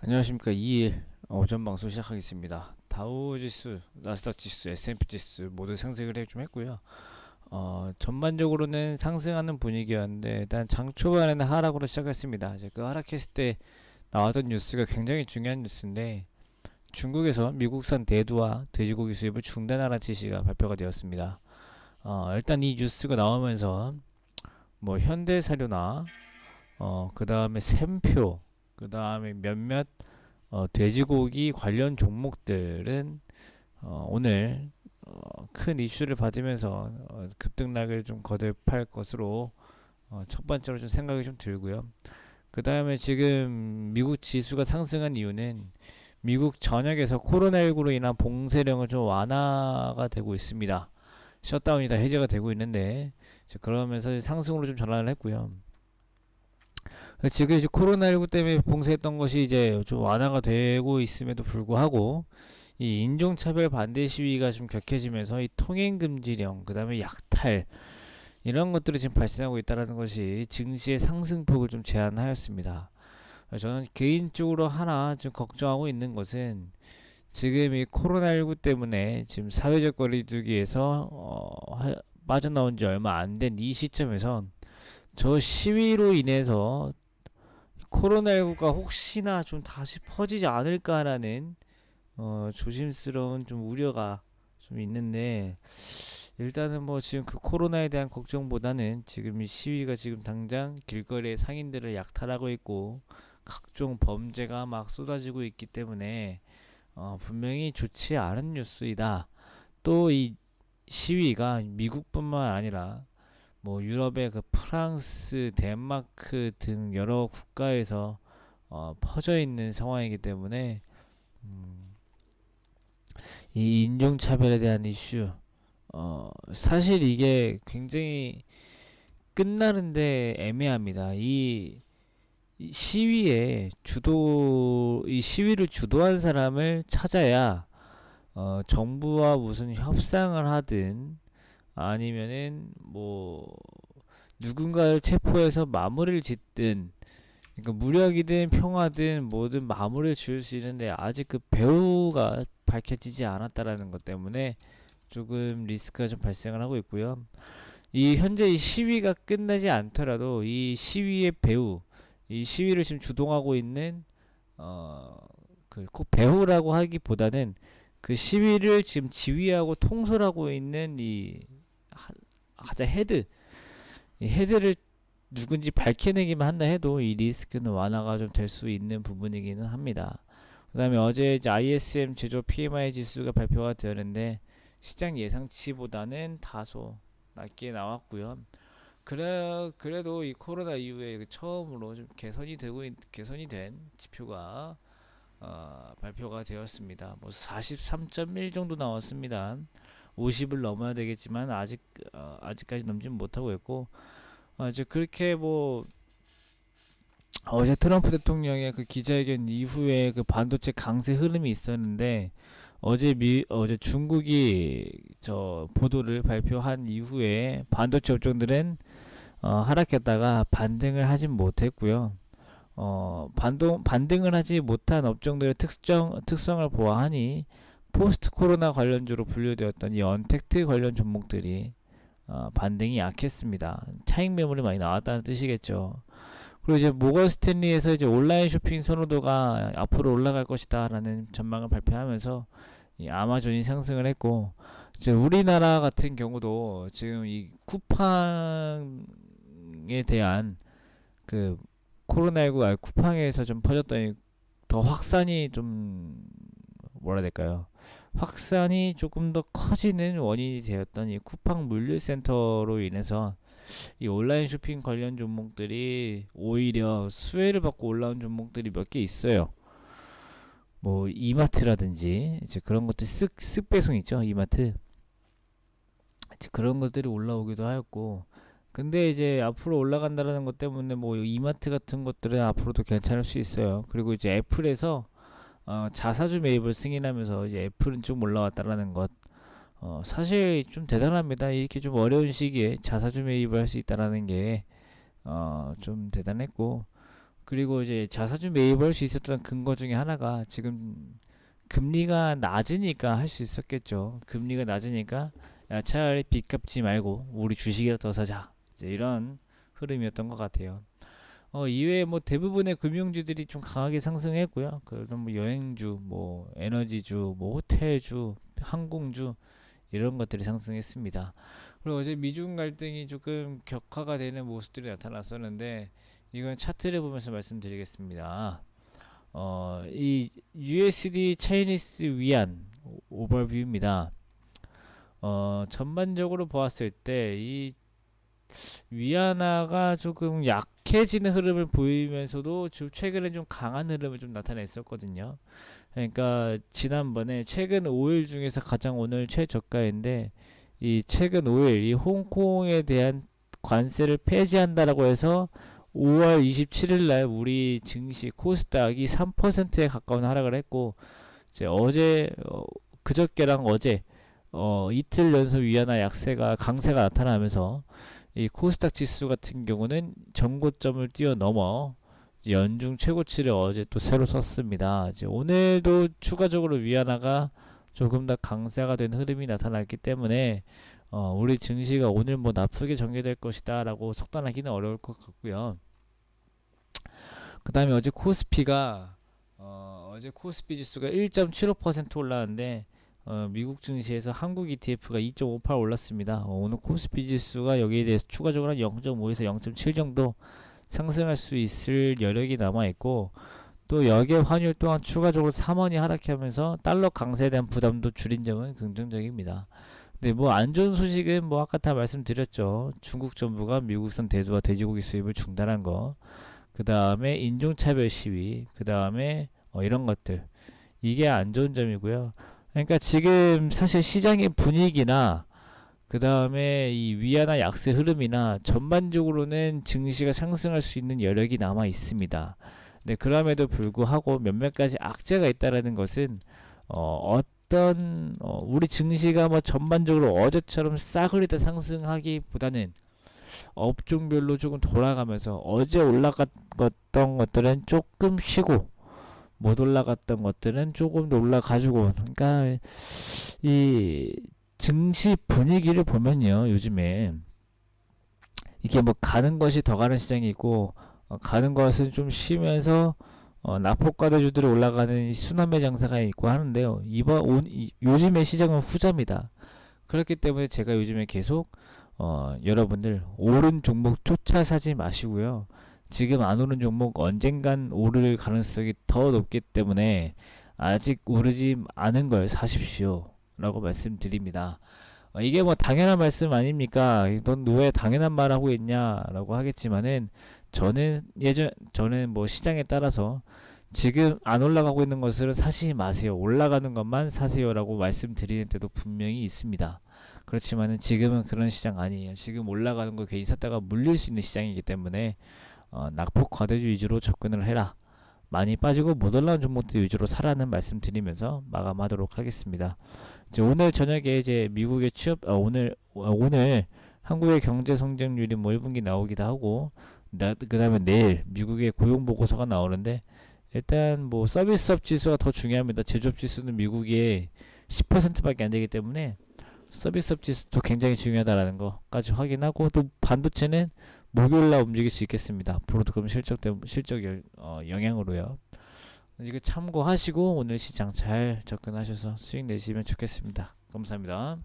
안녕하십니까. 2일 오전 방송 시작하겠습니다. 다우지수, 나스닥지수, S&P지수 모두 상승을 좀 했고요. 전반적으로는 상승하는 분위기였는데 일단 장 초반에는 하락으로 시작했습니다. 이제 그 하락했을 때 나왔던 뉴스가 굉장히 중요한 뉴스인데 중국에서 미국산 대두와 돼지고기 수입을 중단하라는 지시가 발표가 되었습니다. 일단 이 뉴스가 나오면서 뭐 현대사료나 그 다음에 샘표, 그 다음에 몇몇 돼지고기 관련 종목들은 오늘 큰 이슈를 받으면서 급등락을 좀 거듭할 것으로 첫 번째로 좀 생각이 좀 들고요. 그 다음에 지금 미국 지수가 상승한 이유는 미국 전역에서 코로나19로 인한 봉쇄령을 좀 완화가 되고 있습니다. 셧다운이 다 해제가 되고 있는데 그러면서 상승으로 좀 전환을 했고요. 지금 이제 코로나19 때문에 봉쇄했던 것이 이제 좀 완화가 되고 있음에도 불구하고 이 인종차별 반대 시위가 좀 격해지면서 이 통행금지령, 그 다음에 약탈 이런 것들이 지금 발생하고 있다는 것이 증시의 상승폭을 좀 제한하였습니다. 저는 개인적으로 하나 좀 걱정하고 있는 것은 지금 이 코로나19 때문에 지금 사회적 거리두기에서 빠져나온 지 얼마 안 된 이 시점에서 저 시위로 인해서 코로나19가 혹시나 좀 다시 퍼지지 않을까라는 조심스러운 좀 우려가 좀 있는데 일단은 뭐 지금 그 코로나에 대한 걱정보다는 지금 이 시위가 지금 당장 길거리에 상인들을 약탈하고 있고 각종 범죄가 막 쏟아지고 있기 때문에 분명히 좋지 않은 뉴스이다. 또 이 시위가 미국뿐만 아니라 뭐 유럽의 그 프랑스, 덴마크 등 여러 국가에서 퍼져 있는 상황이기 때문에 음, 이 인종차별에 대한 이슈 사실 이게 굉장히 끝나는데 애매합니다. 이 시위에 이 시위를 주도한 사람을 찾아야 정부와 무슨 협상을 하든 아니면은 뭐 누군가를 체포해서 마무리를 짓든 그러니까 무력이든 평화든 뭐든 마무리를 지을 수 있는데 아직 그 배후가 밝혀지지 않았다라는 것 때문에 조금 리스크가 좀 발생을 하고 있고요. 이 현재 이 시위가 끝나지 않더라도 이 시위의 배후, 이 시위를 지금 주동하고 있는 꼭 배후라고 하기보다는 그 시위를 지금 지휘하고 통솔하고 있는 이 가장 헤드, 이 헤드를 누군지 밝혀내기만 한다 해도 이 리스크는 완화가 좀 될 수 있는 부분이기는 합니다. 그 다음에 어제 이제 ISM 제조 PMI 지수가 발표가 되었는데 시장 예상치보다는 다소 낮게 나왔고요. 그래도 이 코로나 이후에 처음으로 좀 개선이 된 지표가 발표가 되었습니다. 뭐 43.1 정도 나왔습니다. 50을 넘어야 되겠지만 아직까지 넘지는 못하고 있고 이제 그렇게 뭐 어제 트럼프 대통령의 그 기자회견 이후에 그 반도체 강세 흐름이 있었는데 어제 중국이 저 보도를 발표한 이후에 반도체 업종들은 하락했다가 반등을 하진 못했고요. 반등을 하지 못한 업종들의 특성을 보아하니 포스트 코로나 관련주로 분류되었던 이 언택트 관련 종목들이 반등이 약했습니다. 차익 매물이 많이 나왔다는 뜻이겠죠. 그리고 이제 모건 스탠리에서 이제 온라인 쇼핑 선호도가 앞으로 올라갈 것이다라는 전망을 발표하면서 이 아마존이 상승을 했고 이제 우리나라 같은 경우도 지금 이 쿠팡에 대한 그 코로나19 쿠팡에서 좀 퍼졌더니 더 확산이 좀 뭐라 해야 될까요? 확산이 조금 더 커지는 원인이 되었던 이 쿠팡 물류센터로 인해서 이 온라인 쇼핑 관련 종목들이 오히려 수혜를 받고 올라온 종목들이 몇 개 있어요. 뭐 이마트라든지 이제 그런 것들 쓱쓱 배송 있죠. 이마트 이제 그런 것들이 올라오기도 하였고 근데 이제 앞으로 올라간다라는 것 때문에 뭐 이마트 같은 것들은 앞으로도 괜찮을 수 있어요. 그리고 이제 애플에서 자사주 매입을 승인하면서 이제 애플은 좀 올라왔다라는 것. 사실 좀 대단합니다. 이렇게 좀 어려운 시기에 자사주 매입을 할 수 있다라는 게 좀 대단했고 그리고 이제 자사주 매입할 수 있었던 근거 중에 하나가 지금 금리가 낮으니까 할 수 있었겠죠. 금리가 낮으니까 야, 차라리 빚 갚지 말고 우리 주식이라도 더 사자. 이제 이런 흐름이었던 것 같아요. 이외에 뭐 대부분의 금융주들이 좀 강하게 상승했고요. 그런 뭐 여행주, 뭐 에너지주, 뭐 호텔주, 항공주 이런 것들이 상승했습니다. 그리고 어제 미중 갈등이 조금 격화가 되는 모습들이 나타났었는데 이건 차트를 보면서 말씀드리겠습니다. 이 USD 차이니스 위안 오버뷰입니다. 전반적으로 보았을 때 이 위안화가 조금 약해지는 흐름을 보이면서도 최근에 좀 강한 흐름을 좀 나타냈었거든요. 그러니까 지난번에 최근 5일 중에서 가장 오늘 최저가인데 이 최근 5일 이 홍콩에 대한 관세를 폐지한다라고 해서 5월 27일 날 우리 증시 코스닥이 3%에 가까운 하락을 했고 이제 어제 그저께랑 어제 이틀 연속 위안화 약세가 강세가 나타나면서 이 코스닥 지수 같은 경우는 전고점을 뛰어넘어 연중 최고치를 어제 또 새로 썼습니다. 이제 오늘도 추가적으로 위안화가 조금 더 강세가 된 흐름이 나타났기 때문에 우리 증시가 오늘 뭐 나쁘게 전개될 것이다라고 속단하기는 어려울 것 같고요. 그 다음에 어제 코스피 지수가 1.75% 올랐는데 미국 증시에서 한국 ETF가 2.58 올랐습니다. 오늘 코스피 지수가 여기에 대해서 추가적으로 0.5에서 0.7 정도 상승할 수 있을 여력이 남아있고 또 역의 환율 또한 추가적으로 3원이 하락하면서 달러 강세에 대한 부담도 줄인 점은 긍정적입니다. 근데 뭐 안 좋은 소식은 뭐 아까 다 말씀드렸죠. 중국 정부가 미국산 대두와 돼지고기 수입을 중단한 거, 그 다음에 인종차별 시위, 그 다음에 이런 것들, 이게 안 좋은 점이고요. 그러니까 지금 사실 시장의 분위기나 그 다음에 이 위안화 약세 흐름이나 전반적으로는 증시가 상승할 수 있는 여력이 남아 있습니다. 네, 그럼에도 불구하고 몇몇 가지 악재가 있다라는 것은 어떤 우리 증시가 뭐 전반적으로 어제처럼 싸그리다 상승하기보다는 업종별로 조금 돌아가면서 어제 올라갔던 것들은 조금 쉬고 못 올라갔던 것들은 조금 더 올라가지고 그러니까 이 증시 분위기를 보면요 요즘에 이게 뭐 가는 것이 더 가는 시장이 있고 가는 것은 좀 쉬면서 낙폭과대주들이 올라가는 이 순환매 장사가 있고 하는데요. 요즘의 시장은 후자입니다. 그렇기 때문에 제가 요즘에 계속 여러분들 오른 종목 쫓아 사지 마시고요. 지금 안 오른 종목 언젠간 오를 가능성이 더 높기 때문에 아직 오르지 않은 걸 사십시오. 라고 말씀드립니다. 이게 뭐 당연한 말씀 아닙니까? 넌 왜 당연한 말 하고 있냐? 라고 하겠지만은 저는 뭐 시장에 따라서 지금 안 올라가고 있는 것을 사지 마세요. 올라가는 것만 사세요라고 말씀드리는 때도 분명히 있습니다. 그렇지만은 지금은 그런 시장 아니에요. 지금 올라가는 거 괜히 샀다가 물릴 수 있는 시장이기 때문에 낙폭 과대주 위주로 접근을 해라. 많이 빠지고 못 올라온 종목들 위주로 사라는 말씀드리면서 마감하도록 하겠습니다. 이제 오늘 저녁에 이제 미국의 오늘 한국의 경제 성장률이 뭐 1분기 나오기도 하고 그 다음에 내일 미국의 고용 보고서가 나오는데 일단 뭐 서비스업 지수가 더 중요합니다. 제조업 지수는 미국의 10%밖에 안 되기 때문에 서비스업 지수도 굉장히 중요하다라는 거까지 확인하고 또 반도체는 목요일날 움직일 수 있겠습니다. 브로드컴 실적 영향으로요. 이거 참고하시고 오늘 시장 잘 접근하셔서 수익 내시면 좋겠습니다. 감사합니다.